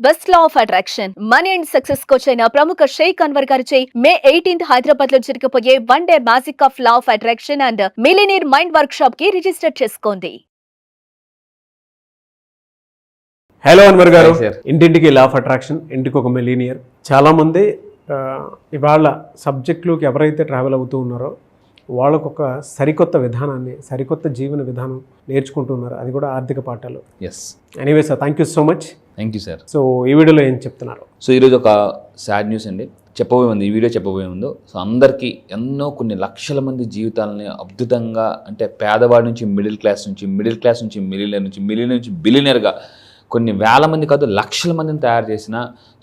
Best law of attraction money and success coach అయిన ప్రముఖ షేక్ అన్వర్ గారిచే మే 18th హైదరాబాద్ లో జరగబోయే 1 day magic of law of attraction and millionaire mind work shop కి register చేసుకోండి. హలో అన్వర్ గారు, Hi, sir. ఇంటింటికి లా ఆఫ్ అట్రాక్షన్, ఇంటికి ఒక మిలీనియర్. చాలామంది ఇవాళ సబ్జెక్టులోకి ఎవరైతే ట్రావెల్ అవుతూ ఉన్నారో వాళ్ళకు ఒక సరికొత్త విధానాన్ని, సరికొత్త జీవన విధానం నేర్చుకుంటున్నారు. అది కూడా ఆర్థిక పాఠాలు. Yes, anyway sir, thank you so much. Thank you sir. So ఈ వీడియోలో ఏం చెప్తున్నారు? సో ఈరోజు ఒక సాడ్ న్యూస్ అండి చెప్పబోయే ఉంది. ఈ వీడియో చెప్పబోయే ముందు సో అందరికీ కొన్ని లక్షల మంది జీవితాలని అద్భుతంగా, అంటే పేదవాడి నుంచి మిడిల్ క్లాస్ నుంచి మిలియనర్ నుంచి బిలియనర్గా కొన్ని వేల మంది కాదు లక్షల మందిని తయారు చేసిన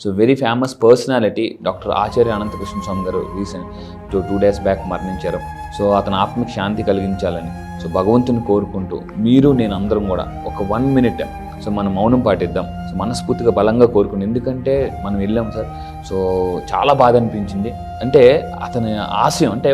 so very famous personality doctor Acharya Anantakrishna Swami గారు రీసెంట్ 2 days బ్యాక్ మరణించారు. సో అతను ఆత్మకి శాంతి కలిగించాలని సో భగవంతుని కోరుకుంటూ మీరు నేను అందరం కూడా ఒక 1 minute సో మనం మౌనం పాటిద్దాం. సో మనస్ఫూర్తిగా బలంగా కోరుకుని, ఎందుకంటే మనం వెళ్ళాం సార్. సో చాలా బాధ అనిపించింది. అంటే అతని ఆశయం అంటే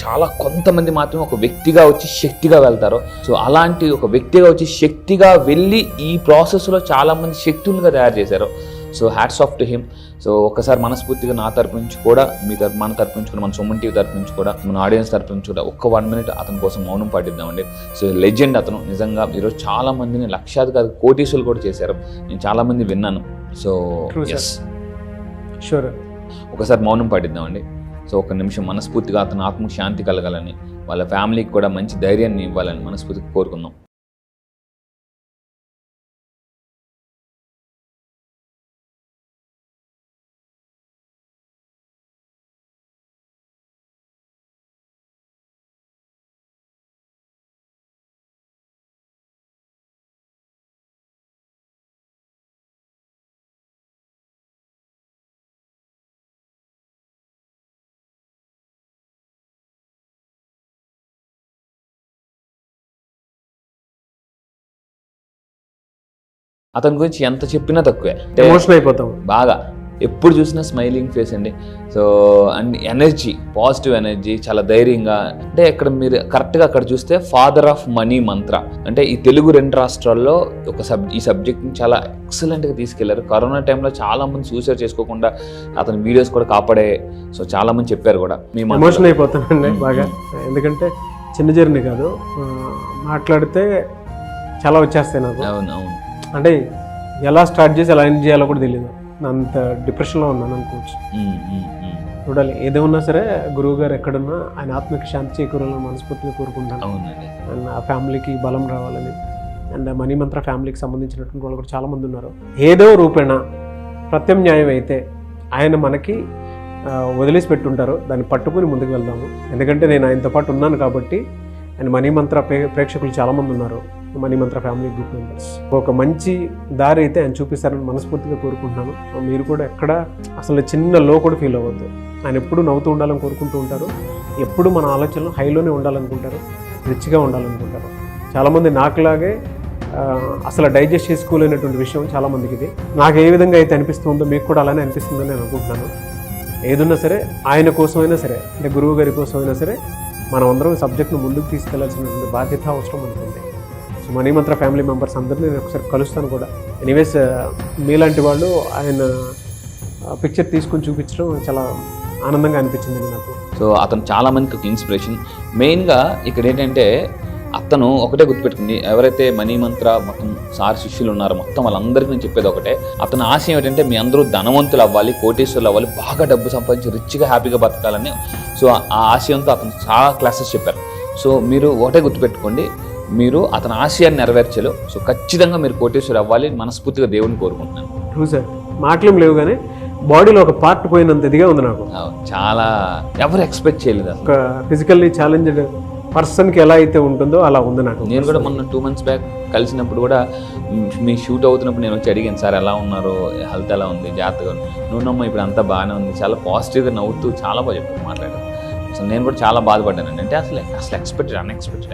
చాలా కొంతమంది మాత్రమే ఒక వ్యక్తిగా వచ్చి శక్తిగా వెళ్తారు. సో అలాంటి ఒక వ్యక్తిగా వచ్చి శక్తిగా వెళ్ళి ఈ ప్రాసెస్లో చాలామంది శక్తులుగా తయారు చేశారు. So hats off to him. So ఒకసారి మనస్ఫూర్తిగా నా తరపు నుంచి కూడా, మన తరపు నుంచి కూడా, మన సుమన్ టీవీ తరపు నుంచి కూడా, మన ఆడియన్స్ తరపు నుంచి కూడా ఒక్క 1 minute అతని కోసం మౌనం పాటిద్దామండి. సో లెజెండ్ అతను. నిజంగా ఈరోజు చాలా మందిని లక్షాది కాదు కోటీసులు కూడా చేశారు. నేను చాలా మంది విన్నాను. సో ఎస్, షూర్, ఒకసారి మౌనం పాటిద్దామండి. సో 1 నిమిషం మనస్ఫూర్తిగా అతను ఆత్మకు శాంతి కలగాలని, వాళ్ళ ఫ్యామిలీకి కూడా మంచి ధైర్యాన్ని ఇవ్వాలని మనస్ఫూర్తిగా కోరుకుందాం. అతని గురించి ఎంత చెప్పినా తక్కువే. ఎమోషన్ అయిపోతాం బాగా. ఎప్పుడు చూసినా స్మైలింగ్ ఫేస్ అండి. So and energy, positive energy, చాలా ధైర్యంగా. అంటే ఇక్కడ మీరు కరెక్ట్గా అక్కడ చూస్తే ఫాదర్ ఆఫ్ మనీ మంత్ర అంటే ఈ తెలుగు 2 రాష్ట్రాల్లో ఈ సబ్జెక్ట్ని చాలా ఎక్సలెంట్గా తీసుకెళ్లారు. కరోనా టైంలో చాలా మంది సూసైడ్ చేసుకోకుండా అతని వీడియోస్ కూడా కాపాడే సో చాలా మంది చెప్పారు కూడా. ఎమోషన్ అయిపోతానండి బాగా. ఎందుకంటే చిన్న జర్నీ కాదు, మాట్లాడితే చాలా వచ్చేస్తాయి నాకు. అవును అవును. అంటే ఎలా స్టార్ట్ చేసి ఎలా ఎండ్ చేయాలో కూడా తెలియదు. అంత డిప్రెషన్లో ఉన్నాను అనుకోవచ్చు. చూడాలి, ఏదేమన్నా సరే గురువు గారు ఎక్కడున్నా ఆయన ఆత్మకి శాంతి చేకూరాలని మనస్ఫూర్తిగా కోరుకుంటాను. అవునండి. అండ్ ఆ ఫ్యామిలీకి బలం రావాలని. అండ్ మనీ మంత్ర ఫ్యామిలీకి సంబంధించినటువంటి వాళ్ళు కూడా చాలామంది ఉన్నారు. ఏదో రూపేణ ప్రత్యామ్నాయం అయితే ఆయన మనకి వదిలేసి పెట్టుంటారు, దాన్ని పట్టుకుని ముందుకు వెళ్దాము. ఎందుకంటే నేను ఆయనతో పాటు ఉన్నాను కాబట్టి. అండ్ మనీ మంత్ర ప్రేక్షకులు చాలామంది ఉన్నారు, మనీ మంత్ర ఫ్యామిలీ గ్రూప్ మెంబర్స్. ఒక మంచి దారి అయితే ఆయన చూపిస్తారని మనస్ఫూర్తిగా కోరుకుంటున్నాను. మీరు కూడా ఎక్కడ అసలు చిన్న లో కూడా ఫీల్ అవ్వద్దు. ఆయన ఎప్పుడు నవ్వుతూ ఉండాలని కోరుకుంటూ ఉంటారు. ఎప్పుడు మన ఆలోచనలు హైలోనే ఉండాలనుకుంటారు, రిచ్గా ఉండాలనుకుంటారు. చాలామంది నాకులాగే అసలు డైజెస్ట్ చేసుకోలేనటువంటి విషయం చాలామందికి ఇది. నాకు ఏ విధంగా అయితే అనిపిస్తుందో మీకు కూడా అలానే అనిపిస్తుందని నేను అనుకుంటున్నాను. ఏదున్నా సరే ఆయన కోసమైనా సరే, అంటే గురువు గారి కోసమైనా సరే మనం అందరం సబ్జెక్ట్ను ముందుకు తీసుకెళ్లాల్సినటువంటి బాధ్యత అవసరం ఉంటుంది. సో మనీ మంత్ర ఫ్యామిలీ మెంబర్స్ అందరినీ నేను ఒకసారి కలుస్తాను కూడా. ఎనీవేస్, మీలాంటి వాళ్ళు ఆయన పిక్చర్ తీసుకొని చూపించడం చాలా ఆనందంగా అనిపించింది నాకు. సో అతను చాలా మందికి ఒక ఇన్స్పిరేషన్. మెయిన్గా ఇక్కడ ఏంటంటే అతను ఒకటే గుర్తుపెట్టుకుంది, ఎవరైతే మనీ మంత్ర మొత్తం సార్ శిష్యులు ఉన్నారో మొత్తం వాళ్ళందరికీ నేను చెప్పేది ఒకటే, అతని ఆశయం ఏంటంటే మీ అందరూ ధనవంతులు అవ్వాలి, కోటీశ్వరులు అవ్వాలి, బాగా డబ్బు సంపాదించి రిచ్గా హ్యాపీగా బతకాలని. సో ఆ ఆశయంతో అతను చాలా క్లాసెస్ చెప్పారు. సో మీరు ఒకటే గుర్తుపెట్టుకోండి, మీరు అతని ఆశయాన్ని నెరవేర్చలు. సో ఖచ్చితంగా మీరు కోటీశ్వరులు అవ్వాలి, మనస్ఫూర్తిగా దేవుని కోరుకుంటున్నాను. ట్రూ సార్, మాటలేం లేవు కానీ బాడీలో ఒక పార్ట్ పోయినంత ఇదిగా ఉంది నాకు. చాలా ఎవరు ఎక్స్పెక్ట్ చేయలేదు. ఒక ఫిజికల్లీ ఛాలెంజ్డ్ పర్సన్కి ఎలా అయితే ఉంటుందో అలా ఉంది నాకు. నేను కూడా మొన్న 2 months బ్యాక్ కలిసినప్పుడు కూడా మీ షూట్ అవుతున్నప్పుడు నేను వచ్చి అడిగాను, సార్ ఎలా ఉన్నారు, హెల్త్ ఎలా ఉంది, జాగ్రత్తగా నువ్వునమ్మా ఇప్పుడు అంతా బాగానే ఉంది, చాలా పాజిటివ్గా నవ్వుతూ చాలా బాగా చెప్పారు, మాట్లాడారు. సో నేను కూడా చాలా బాధపడ్డానండి. అంటే అసలు అన్ఎక్స్పెక్టెడ్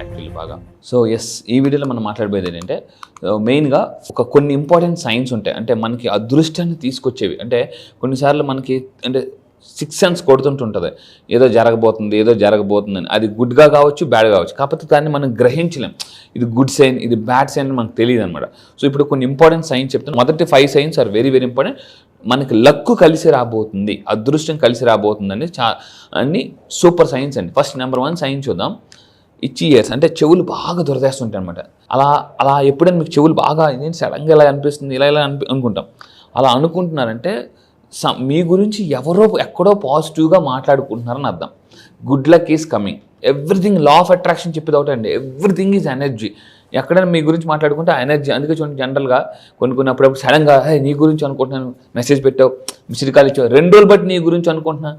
యాక్చువల్లీ బాగా. సో ఎస్, ఈ వీడియోలో మనం మాట్లాడబోయేది ఏంటంటే మెయిన్గా కొన్ని ఇంపార్టెంట్ సైన్స్ ఉంటాయి, అంటే మనకి అదృష్టాన్ని తీసుకొచ్చేవి. అంటే కొన్నిసార్లు మనకి అంటే సిక్స్ సెన్స్ కొడుతుంటుంటుంది, ఏదో జరగబోతుందని. అది గుడ్గా కావచ్చు, బ్యాడ్ కావచ్చు, కాకపోతే దాన్ని మనం గ్రహించలేం. ఇది గుడ్ సైన్, ఇది బ్యాడ్ సైన్ అని మనకు తెలియదు అనమాట. సో ఇప్పుడు కొన్ని ఇంపార్టెంట్ సైన్స్ చెప్తాను. మొదటి 5 signs are very very important. మనకి లక్కు కలిసి రాబోతుంది, అదృష్టం కలిసి రాబోతుందని అన్ని సూపర్ సైన్స్ అండి. ఫస్ట్ నెంబర్ 1 సైన్ చూద్దాం. ఇచ్చి ఇయర్స్ అంటే చెవులు బాగా దురదేస్తుంటాయి అనమాట. అలా ఎప్పుడైనా మీకు చెవులు బాగా నేను సడన్గా ఇలా అనిపిస్తుంది, ఇలా అనుకుంటాం. అలా అనుకుంటున్నారంటే మీ గురించి ఎవరో ఎక్కడో పాజిటివ్గా మాట్లాడుకుంటున్నారని అర్థం. Good luck is coming. Everything law of attraction చెప్పేది ఒకటే అండి, ఎవ్రీథింగ్ ఈజ్ ఎనర్జీ. ఎక్కడైనా మీ గురించి మాట్లాడుకుంటే ఆ ఎనర్జీ. అందుకే చూడండి, జనరల్గా కొన్ని అప్పుడప్పుడు సడన్గా నీ గురించి అనుకుంటున్నాను, మెసేజ్ పెట్టావు, మిస్డ్ కాల్ ఇచ్చావు, 2 రోజులు బట్టి నీ గురించి అనుకుంటున్నా.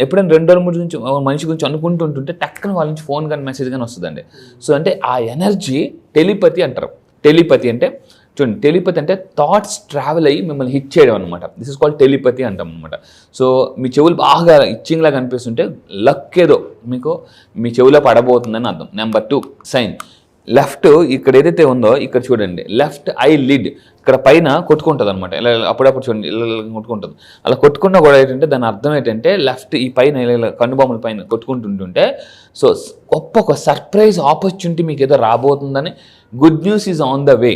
ఎప్పుడైనా 2 రోజుల గురించి మనిషి గురించి అనుకుంటుంటే టక్కన వాళ్ళ నుంచి ఫోన్ కానీ మెసేజ్ కానీ వస్తుందండి. సో అంటే ఆ ఎనర్జీ టెలిపతి అంటారు. టెలిపతి అంటే చూడండి, టెలిపతి అంటే థాట్స్ ట్రావెల్ అయ్యి మిమ్మల్ని హిట్ చేయడం అనమాట. దిస్ ఇస్ కాల్డ్ టెలిపతి అంటాం అనమాట. సో మీ చెవులు బాగా ఇచ్చింగ్ లాగా అనిపిస్తుంటే లక్ ఏదో మీకు మీ చెవులో పడబోతుందని అర్థం. Number 2 sign. లెఫ్ట్ ఇక్కడ ఏదైతే ఉందో ఇక్కడ చూడండి, లెఫ్ట్ ఐ లిడ్ ఇక్కడ పైన కొట్టుకుంటుంది అనమాట. ఇలా అప్పుడప్పుడు చూడండి, ఇలా కొట్టుకుంటుంది. అలా కొట్టుకున్నా కూడా ఏంటంటే దాని అర్థం ఏంటంటే లెఫ్ట్ ఈ పైన ఇలా కన్నుబొమ్మల పైన కొట్టుకుంటుంటుంటే సో ఒక సర్ప్రైజ్ ఆపర్చునిటీ మీకు ఏదో రాబోతుందని, good news is on the way.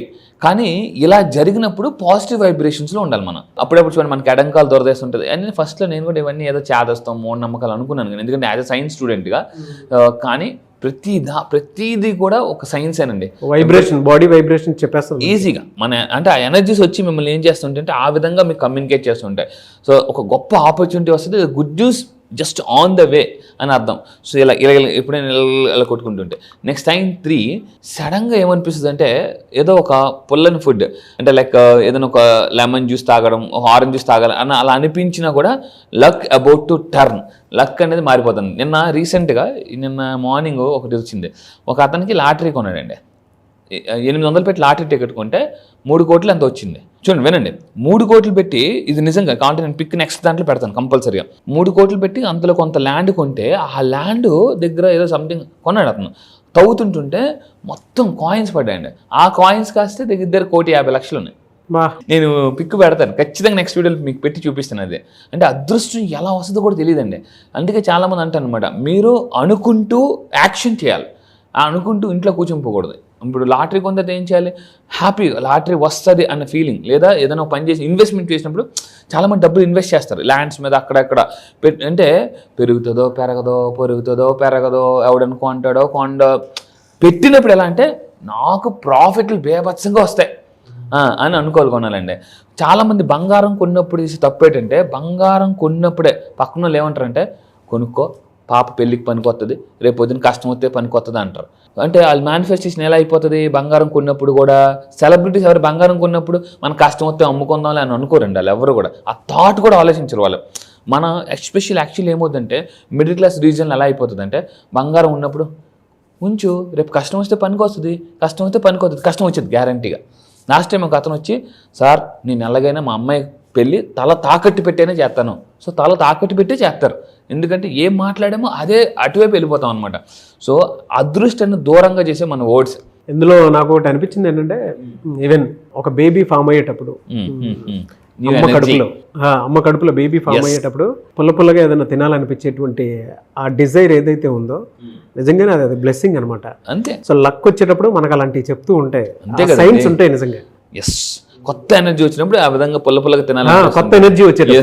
కానీ ఇలా జరిగినప్పుడు పాజిటివ్ వైబ్రేషన్స్లో ఉండాలి మనం. అప్పుడప్పుడు చూడండి మనకి ఎడంకాలు దొరదేస్తుంటుంది. అని ఫస్ట్లో నేను కూడా ఇవన్నీ ఏదో చేదస్తాం, మూఢనమ్మకాలు అనుకున్నాను కానీ, ఎందుకంటే యాజ్ అ సైన్స్ స్టూడెంట్గా. కానీ ప్రతిదీ కూడా ఒక సైన్స్ ఏనండి. వైబ్రేషన్, బాడీ వైబ్రేషన్ చెప్పేస్తాం ఈజీగా. అంటే ఆ ఎనర్జీస్ వచ్చి మిమ్మల్ని ఏం చేస్తుంటే ఆ విధంగా మీకు కమ్యూనికేట్ చేస్తుంటాయి. సో ఒక గొప్ప ఆపర్చునిటీ వస్తుంది, good news just on the వే అని అర్థం. సో ఇలా ఎప్పుడైనా ఇలా కొట్టుకుంటుంటే. నెక్స్ట్ టైం 3 సడన్గా ఏమనిపిస్తుంది అంటే ఏదో ఒక పుల్లని ఫుడ్ అంటే లైక్ ఏదైనా ఒక లెమన్ జ్యూస్ తాగడం, ఒక ఆరెంజ్ జ్యూస్ తాగడం అలా అనిపించినా కూడా luck about to turn, luck అనేది మారిపోతుంది. నిన్న మార్నింగ్ ఒకటి వచ్చింది, ఒక అతనికి లాటరీ కొన్నాడండి. 800 పెట్టి లాటరీ టికెట్ కొంటే 3 కోట్లు ఎంత వచ్చింది. చూడండి వినండి, 3 కోట్లు పెట్టి, ఇది నిజంగా కావాలంటే నేను పిక్ నెక్స్ట్ దాంట్లో పెడతాను కంపల్సరీగా. 3 కోట్లు పెట్టి అందులో కొంత ల్యాండ్ కొంటే ఆ ల్యాండ్ దగ్గర ఏదో సంథింగ్ కొన్నాడు అతను. తవ్వుతుంటుంటే మొత్తం కాయిన్స్ పడ్డాయండి. ఆ కాయిన్స్ కాస్తే దగ్గర 1,50,00,000 ఉన్నాయి. నేను పిక్ పెడతాను ఖచ్చితంగా, నెక్స్ట్ వీడియోలో మీకు పెట్టి చూపిస్తాను. అదే అంటే అదృష్టం ఎలా వస్తుందో కూడా తెలియదండి. అందుకే చాలామంది అంటారు అనమాట, మీరు అనుకుంటూ యాక్షన్ చేయాలి, అనుకుంటూ ఇంట్లో కూర్చొని పోకూడదు. ఇప్పుడు లాటరీ కొంత ఏం చేయాలి, హ్యాపీగా లాటరీ వస్తుంది అన్న ఫీలింగ్, లేదా ఏదైనా పని చేసి ఇన్వెస్ట్మెంట్ చేసినప్పుడు చాలామంది డబ్బులు ఇన్వెస్ట్ చేస్తారు ల్యాండ్స్ మీద అక్కడక్కడ అంటే పెరుగుతుందో పెరగదో ఎవడనుకో అంటాడో పెట్టినప్పుడు ఎలా అంటే నాకు ప్రాఫిట్లు బేభత్సంగా వస్తాయి అని అనుకోవాలి కొనాలండి. చాలామంది బంగారం కొన్నప్పుడు చేసి తప్పు ఏంటంటే, బంగారం కొన్నప్పుడే పక్కన వాళ్ళు ఏమంటారంటే కొనుక్కో, పాప పెళ్ళికి పనికొస్తుంది, రేపు పొద్దున్న కష్టం వస్తే పనికొస్తుంది అంటారు. అంటే వాళ్ళు మేనిఫెస్టేషన్ ఎలా అయిపోతుంది, బంగారం కొన్నప్పుడు కూడా సెలబ్రిటీస్ ఎవరు బంగారం కొన్నప్పుడు మన కష్టం వస్తే అమ్ముకుందాంలే అని అనుకోరండి వాళ్ళు ఎవరు కూడా. ఆ థాట్ కూడా ఆలోచించరు వాళ్ళు. మన యాక్చువల్లీ ఏమవుతుందంటే మిడిల్ క్లాస్ రీజన్లో ఎలా అయిపోతుందంటే, బంగారం ఉన్నప్పుడు ఉంచు, రేపు కష్టం వస్తే పనికొస్తుంది, కష్టం వచ్చేది గ్యారంటీగా. లాస్ట్ టైం ఒక అతను వచ్చి, సార్ నేను ఎలాగైనా మా అమ్మాయి పెళ్ళి తల తాకట్టు పెట్టేనే చేస్తాను. సో తల తాకట్టు పెట్టే చేస్తారు, ఎందుకంటే ఏం మాట్లాడామో అదే అటువైపు వెళ్ళిపోతాం అనమాట. సో అదృష్టాన్ని దూరంగా చేసే మన వర్డ్స్. ఇందులో నాకు ఒకటి అనిపించింది ఏంటంటే, ఈవెన్ ఒక బేబీ ఫామ్ అయ్యేటప్పుడు అమ్మ కడుపులో బేబీ ఫామ్ అయ్యేటప్పుడు పుల్లగా ఏదైనా తినాలనిపించేటువంటి ఆ డిజైర్ ఏదైతే ఉందో నిజంగానే అది బ్లెస్సింగ్ అనమాట. అంతే. సో లక్ వచ్చేటప్పుడు మనకు అలాంటివి చెప్తూ ఉంటాయి, సైన్స్ ఉంటాయి నిజంగా. ఎస్, కొత్త ఎనర్జీ వచ్చినప్పుడు ఆ విధంగా పుల్లగా తినాలి, కొత్త ఎనర్జీ వచ్చేది.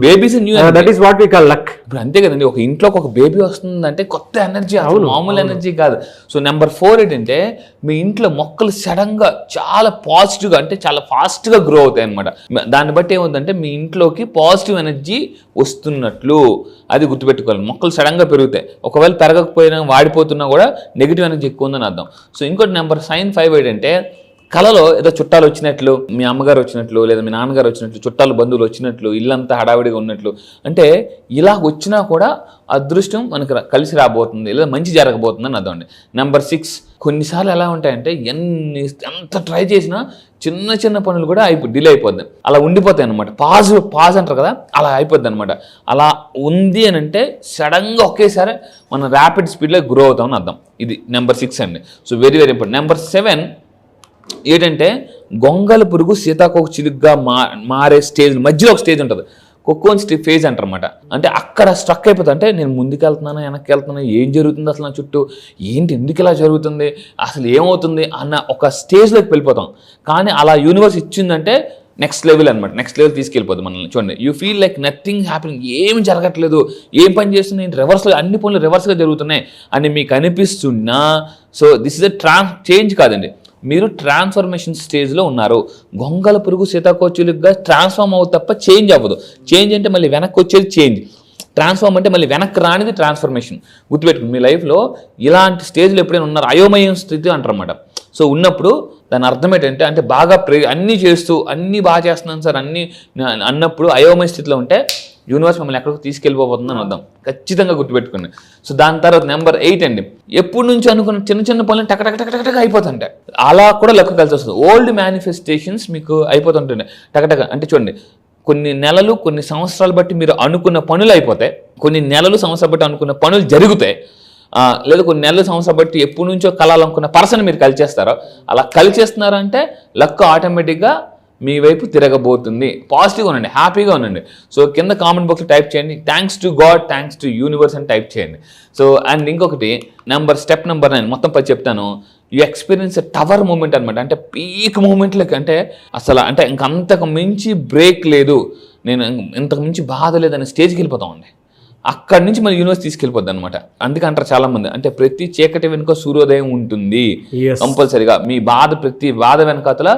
Babies new, that is what we call luck. ఇప్పుడు అంతే కదండి, ఒక ఇంట్లోకి ఒక బేబీ వస్తుందంటే కొత్త ఎనర్జీ, మామూలు ఎనర్జీ కాదు. సో నెంబర్ 4 ఏంటంటే, మీ ఇంట్లో మొక్కలు సడన్ గా చాలా పాజిటివ్గా అంటే చాలా ఫాస్ట్గా గ్రో అవుతాయి అనమాట. దాన్ని బట్టి ఏమవుతుందంటే మీ ఇంట్లోకి పాజిటివ్ ఎనర్జీ వస్తున్నట్లు అది గుర్తుపెట్టుకోవాలి. మొక్కలు సడన్ గా పెరుగుతాయి, ఒకవేళ పెరగకపోయినా వాడిపోతున్నా కూడా నెగిటివ్ ఎనర్జీ ఎక్కువ ఉందని అర్థం. సో ఇంకోటి నెంబర్ సైన్ 5 ఏంటంటే, కళలో ఏదో చుట్టాలు వచ్చినట్లు, మీ అమ్మగారు వచ్చినట్లు లేదా మీ నాన్నగారు వచ్చినట్లు, చుట్టాలు బంధువులు వచ్చినట్లు, ఇల్లంతా హడావిడిగా ఉన్నట్లు, అంటే ఇలా వచ్చినా కూడా అదృష్టం మనకు కలిసి రాబోతుంది లేదా మంచి జరగబోతుంది అని అర్థం అండి. నెంబర్ 6, కొన్నిసార్లు ఎలా ఉంటాయంటే ఎంత ట్రై చేసినా చిన్న పనులు కూడా డిలే అయిపోద్ది, అలా ఉండిపోతాయి అనమాట. పాజ్ అంటారు కదా, అలా అయిపోద్ది అనమాట. అలా ఉంది అని అంటే సడన్గా ఒకేసారి మనం ర్యాపిడ్ స్పీడ్లో గ్రో అవుతామని అర్థం. ఇది నెంబర్ 6 అండి. So very very important. Number 7 ఏంటంటే, గొంగల పురుగు సీతాకోక చిలుగ్గా మారే స్టేజ్, మధ్యలో ఒక స్టేజ్ ఉంటుంది. కొక్కోన్ ఫేజ్ అంటారన్నమాట. అంటే అక్కడ స్ట్రక్ అయిపోతుంది. అంటే నేను ముందుకు వెళ్తున్నాను, వెనక్కి వెళ్తున్నాను, ఏం జరుగుతుంది అసలు నా చుట్టూ, ఏంటి ఎందుకు ఇలా జరుగుతుంది, అసలు ఏమవుతుంది అన్న ఒక స్టేజ్లోకి వెళ్ళిపోతాం. కానీ అలా యూనివర్స్ ఇచ్చిందంటే నెక్స్ట్ లెవెల్ అనమాట, నెక్స్ట్ లెవెల్ తీసుకెళ్ళిపోతుంది మనల్ని. చూడండి, you feel like nothing happening, ఏం జరగట్లేదు, ఏం పని చేస్తున్నాయి, రివర్స్లో అన్ని పనులు రివర్స్గా జరుగుతున్నాయి అని మీకు అనిపిస్తున్నా, so this is a change కాదండి, మీరు ట్రాన్స్ఫర్మేషన్ స్టేజ్లో ఉన్నారు. గొంగల పురుగు సీతాకోచులుగా ట్రాన్స్ఫార్మ్ అవ్వదు తప్ప చేంజ్ అవ్వదు. చేంజ్ అంటే మళ్ళీ వెనక్కి వచ్చేది చేంజ్, ట్రాన్స్ఫార్మ్ అంటే మళ్ళీ వెనక్కి రానిది ట్రాన్స్ఫర్మేషన్. గుర్తుపెట్టుకుని మీ లైఫ్లో ఇలాంటి స్టేజ్లో ఎప్పుడైనా ఉన్నారు, అయోమయం స్థితి అంటారన్నమాట. సో ఉన్నప్పుడు దాని అర్థం ఏంటంటే, అంటే బాగా అన్నీ చేస్తూ అన్నీ బాగా చేస్తున్నాను సార్ అన్నీ అన్నప్పుడు అయోమయ స్థితిలో ఉంటే యూనివర్స్ మిమ్మల్ని ఎక్కడికి తీసుకెళ్ళిపోతుందని అర్థం. ఖచ్చితంగా గుర్తుపెట్టుకుని. సో దాని తర్వాత నెంబర్ 8 అండి, ఎప్పటి నుంచి అనుకున్న చిన్న చిన్న పనులు టకటక అయిపోతుంటాయి. అలా కూడా లెక్క కలిసి వస్తుంది. ఓల్డ్ మేనిఫెస్టేషన్స్ మీకు అయిపోతుంటాయి టకటక. అంటే చూడండి, కొన్ని నెలలు కొన్ని సంవత్సరాలు బట్టి మీరు అనుకున్న పనులు అయిపోతాయి, కొన్ని నెలలు సంవత్సరాలు బట్టి అనుకున్న పనులు జరుగుతాయి, లేదా కొన్ని నెలలు సంవత్సరాలు బట్టి ఎప్పటి నుంచో కలాలనుకున్న పర్సన్ మీరు కలిచేస్తారో, అలా కలిచేస్తున్నారంటే లక్ ఆటోమేటిక్గా మీ వైపు తిరగబోతుంది. పాజిటివ్గా ఉండండి, హ్యాపీగా ఉండండి. సో కింద కామెంట్ బాక్స్లో టైప్ చేయండి, thanks to God, thanks to universe అని టైప్ చేయండి. సో అండ్ ఇంకొకటి స్టెప్ నెంబర్ 9 మొత్తం 10 చెప్తాను. యూ ఎక్స్పీరియన్స్ టవర్ మూమెంట్ అనమాట. అంటే పీక్ మూమెంట్లకి, అంటే అసలు అంటే ఇంకంతకు మించి బ్రేక్ లేదు, నేను ఇంతకు మించి బాధ లేదనే స్టేజ్కి వెళ్ళిపోతామండి. అక్కడి నుంచి మన యూనివర్స్ తీసుకెళ్ళిపోద్ది అనమాట. అందుకే అంటారు చాలా మంది, అంటే ప్రతి చీకటి వెనుక సూర్యోదయం ఉంటుంది కంపల్సరీగా. మీ ప్రతి బాధ వెనకాతల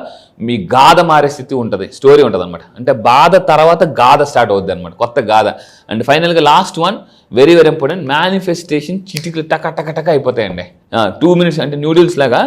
మీ గాథ మారే స్థితి ఉంటుంది, స్టోరీ ఉంటుంది అనమాట. అంటే బాధ తర్వాత గాథ స్టార్ట్ అవుద్ది అనమాట, కొత్త గాథ. అండ్ ఫైనల్గా last one very very important, manifestation చిటికలు టక అయిపోతాయండి. 2 minutes అంటే న్యూడిల్స్ లాగా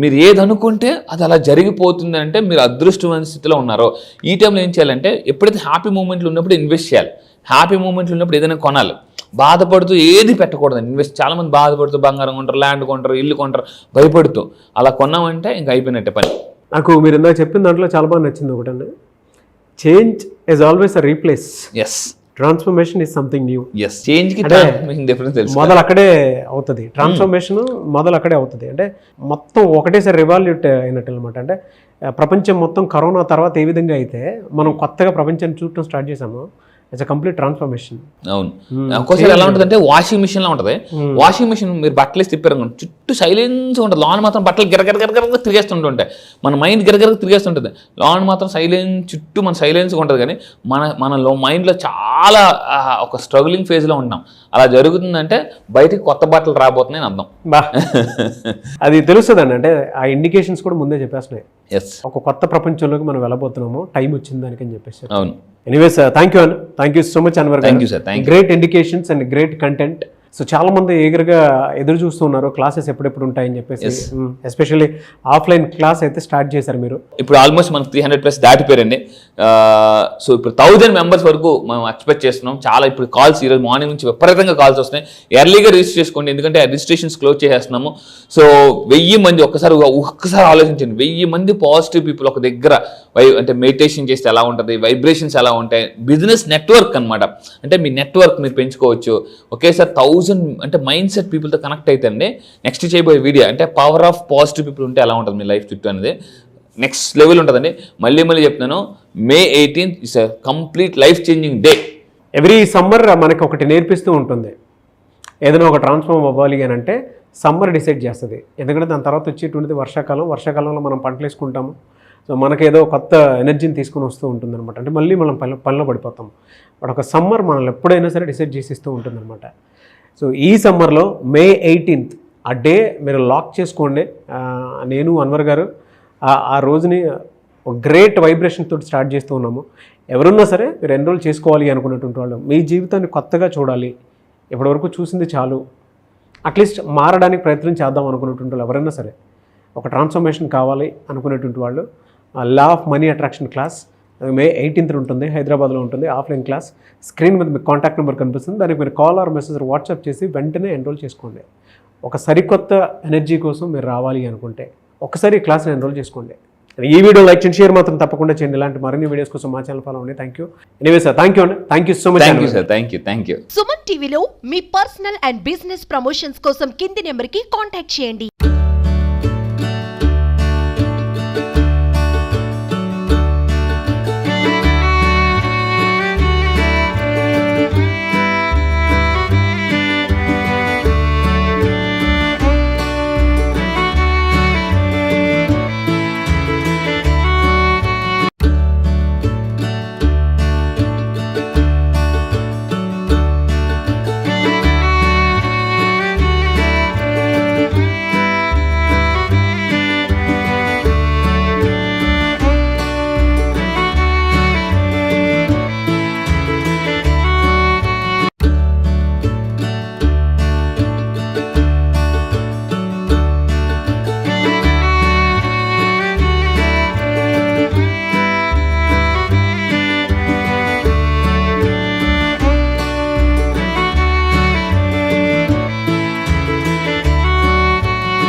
మీరు ఏది అనుకుంటే అది అలా జరిగిపోతుంది. అంటే మీరు అదృష్టమైన స్థితిలో ఉన్నారో ఈ టైంలో ఏం చేయాలంటే, ఎప్పుడైతే హ్యాపీ మూమెంట్లు ఉన్నప్పుడు ఇన్వెస్ట్ చేయాలి, హ్యాపీ మూమెంట్లు ఉన్నప్పుడు ఏదైనా కొనాలి. బాధపడుతూ ఏది పెట్టకూడదు ఇన్వెస్ట్. చాలామంది బాధపడుతూ బంగారం కొంటారు, ల్యాండ్ కొంటారు, ఇల్లు కొంటారు భయపడుతూ. అలా కొన్నామంటే ఇంకా అయిపోయినట్టే పని. నాకు మీరు ఇందాక చెప్పిన దాంట్లో చాలా బాగా నచ్చింది ఒకటండి, change is always a replace, yes transformation is something new. Yes, చేంజ్కి ట్రాన్స్ఫర్మేషన్ డిఫరెన్స్ తెలుసు. మొదలు అక్కడే అవుతుంది, ట్రాన్స్ఫర్మేషన్ మొదలు అక్కడే అవుతుంది. అంటే మొత్తం ఒకటేసారి రివాల్యూట్ అయినట్టు అనమాట. అంటే ప్రపంచం మొత్తం కరోనా తర్వాత ఏ విధంగా అయితే మనం కొత్తగా ప్రపంచాన్ని చూడటం స్టార్ట్ చేసామో, ఇట్స్ కంప్లీట్ ట్రాన్స్ఫర్మేషన్. అవును, ఒక్కోసారి ఎలా ఉంటుంది అంటే వాషింగ్ మిషన్ లా ఉంటుంది. వాషింగ్ మిషన్ మీరు బట్టలు తిప్పారు చుట్టూ సైలెన్స్ ఉంటుంది, లోన్ మాత్రం బట్టలు గిరగరగరగర తిరిగేస్తుంటుంటాయి, మన మైండ్ గిరగర తిరిగేస్తుంటుంది. లోన్ మాత్రం సైలెన్స్, చుట్టూ మన సైలెన్స్గా ఉంటుంది. కానీ మన మైండ్లో చాలా ఒక స్ట్రగులింగ్ ఫేజ్లో ఉంటాం. అలా జరుగుతుందంటే బయటికి కొత్త బట్టలు రాబోతున్నాయి అర్థం. అది తెలుస్తుందండి, అంటే ఆ ఇండికేషన్స్ కూడా ముందే చెప్పేస్తున్నాయి. ఎస్, ఒక కొత్త ప్రపంచంలోకి మనం వెళ్ళబోతున్నాము, టైం వచ్చింది దానికి అని చెప్పేసి. అవును. Anyways thank you thank you so much Anwar. Thank you sir, thank you. Great indications and great content. So చాలా మంది ఈగర్గా ఎదురు చూస్తున్నారు క్లాసెస్ ఎప్పుడెప్పుడు ఉంటాయని చెప్పేసి. ఎస్పెషల్లీ ఆఫ్లైన్ క్లాస్ అయితే స్టార్ట్ చేశారు మీరు. ఇప్పుడు ఆల్మోస్ట్ మనకు 300+ దాటిపోయారండి. సో ఇప్పుడు 1000 members వరకు మనం ఎక్స్పెక్ట్ చేస్తున్నాం. చాలా ఇప్పుడు కాల్స్ ఈరోజు మార్నింగ్ నుంచి విపరీతంగా కాల్స్ వస్తున్నాయి. ఎర్లీగా రిజిస్టర్ చేసుకోండి, ఎందుకంటే రిజిస్ట్రేషన్స్ క్లోజ్ చేసేస్తున్నాము. సో 1000 మంది ఒక్కసారి ఆలోచించండి, 1000 మంది పాజిటివ్ పీపుల్ ఒక దగ్గర అంటే మెడిటేషన్ చేస్తే ఎలా ఉంటుంది, వైబ్రేషన్స్ ఎలా ఉంటాయి, బిజినెస్ నెట్వర్క్ అనమాట. అంటే మీ నెట్వర్క్ మీరు పెంచుకోవచ్చు. ఒకేసారి 1000 అంటే మైండ్ సెట్ పీపుల్తో కనెక్ట్ అయితే అండి నెక్స్ట్ చేయబోయే వీడియో అంటే పవర్ ఆఫ్ పాజిటివ్ పీపుల్ ఉంటే ఎలా ఉంటుంది మీ లైఫ్ చుట్టూ అనేది నెక్స్ట్ లెవెల్ ఉంటుందండి. మళ్ళీ చెప్తున్నాను, May 18th is a complete life changing day. Every summer మనకి ఒకటి నేర్పిస్తూ ఉంటుంది. ఏదైనా ఒక ట్రాన్స్ఫార్మ్ అవ్వాలి అని అంటే సమ్మర్ డిసైడ్ చేస్తుంది. ఎందుకంటే దాని తర్వాత వచ్చేటువంటిది వర్షాకాలంలో మనం పంటలు వేసుకుంటాము. సో మనకేదో కొత్త ఎనర్జీని తీసుకుని వస్తూ ఉంటుంది అనమాట. అంటే మళ్ళీ మనం పనిలో పడిపోతాం. బట్ ఒక సమ్మర్ మనల్ని ఎప్పుడైనా సరే డిసైడ్ చేసిస్తూ ఉంటుంది అనమాట. సో ఈ సమ్మర్లో May 18th ఆ డే మీరు లాక్ చేసుకోండి. నేను అన్వర్ గారు ఆ రోజుని ఒక గ్రేట్ వైబ్రేషన్ తోటి స్టార్ట్ చేస్తూ ఉన్నాము. ఎవరున్నా సరే మీరు ఎన్రోల్ చేసుకోవాలి అనుకున్నటువంటి వాళ్ళు, మీ జీవితాన్ని కొత్తగా చూడాలి, ఇప్పటివరకు చూసింది చాలు, అట్లీస్ట్ మారడానికి ప్రయత్నం చేద్దాం అనుకున్నటువంటి వాళ్ళు ఎవరైనా సరే, ఒక ట్రాన్స్ఫర్మేషన్ కావాలి అనుకునేటువంటి వాళ్ళు law of money attraction class May 18th ఉంటుంది, హైదరాబాద్లో ఉంటుంది. Offline class. స్క్రీన్ మీద మీకు కాంటాక్ట్ నెంబర్ కనిపిస్తుంది, దానికి మీరు కాల్ ఆర్ మెసేజ్ వాట్సాప్ చేసి వెంటనే ఎన్రోల్ చేసుకోండి. ఒక సరికొత్త ఎనర్జీ కోసం మీరు రావాలి అనుకుంటే ఒకసారి ఈ క్లాస్ని ఎన్రోల్ చేసుకోండి. ఈ వీడియో లైక్ చేయండి, షేర్ మాత్రం తప్పకుండా చేయండి. ఇలాంటి మరిన్ని వీడియోస్ కోసం మా ఛానల్ ఫాలో అవ్వండి. Thank you. Anyway sir, thank you అండి. Thank you so much. Thank you. Suman టీవీలో మీ పర్సనల్ అండ్ బిజినెస్ ప్రమోషన్స్ కోసం కింది నెంబర్కి కాంటాక్ట్ చేయండి.